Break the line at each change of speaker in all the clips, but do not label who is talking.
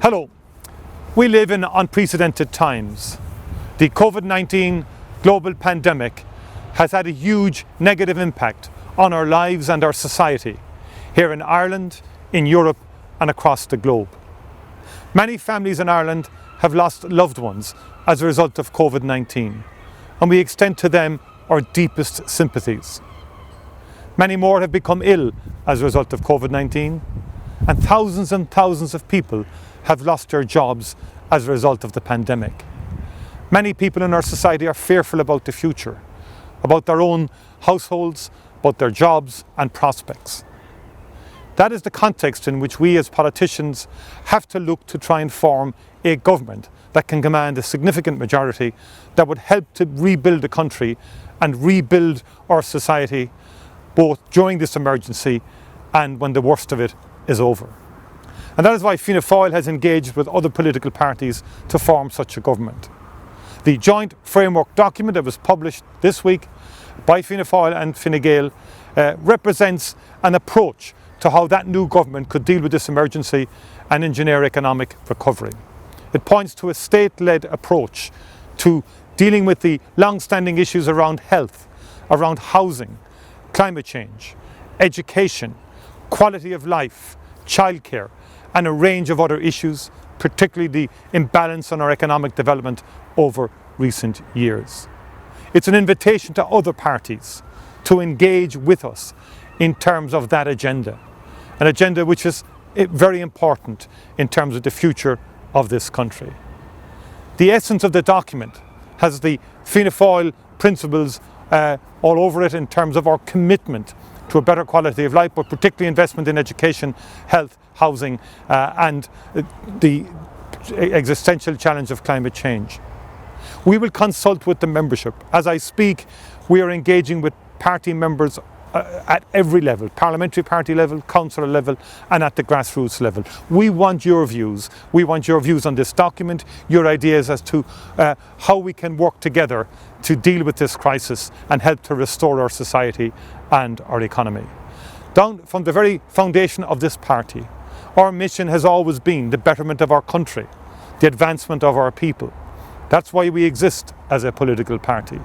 Hello. We live in unprecedented times. The COVID-19 global pandemic has had a huge negative impact on our lives and our society here in Ireland, in Europe and across the globe. Many families in Ireland have lost loved ones as a result of COVID-19, and we extend to them our deepest sympathies. Many more have become ill as a result of COVID-19, and thousands of people have lost their jobs as a result of the pandemic. Many people in our society are fearful about the future, about their own households, about their jobs and prospects. That is the context in which we as politicians have to look to try and form a government that can command a significant majority that would help to rebuild the country and rebuild our society both during this emergency and when the worst of it is over. And that is why Fianna Fáil has engaged with other political parties to form such a government. The joint framework document that was published this week by Fianna Fáil and Fine Gael represents an approach to how that new government could deal with this emergency and engineer economic recovery. It points to a state-led approach to dealing with the long-standing issues around health, around housing, climate change, education, quality of life, childcare, and a range of other issues, particularly the imbalance on our economic development over recent years. It's an invitation to other parties to engage with us in terms of that agenda, an agenda which is very important in terms of the future of this country. The essence of the document has the Fianna Fáil principles all over it in terms of our commitment to a better quality of life, but particularly investment in education, health, housing and the existential challenge of climate change. We will consult with the membership. As I speak, we are engaging with party members at every level, parliamentary party level, councillor level and at the grassroots level. We want your views. We want your views on this document, your ideas as to how we can work together to deal with this crisis and help to restore our society and our economy. Down from the very foundation of this party, our mission has always been the betterment of our country, the advancement of our people. That's why we exist as a political party.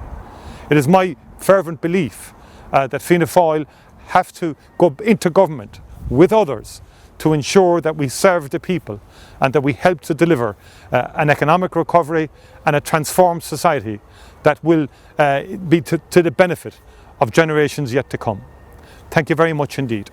It is my fervent belief that Fianna Fáil have to go into government with others to ensure that we serve the people and that we help to deliver an economic recovery and a transformed society that will be to the benefit of generations yet to come. Thank you very much indeed.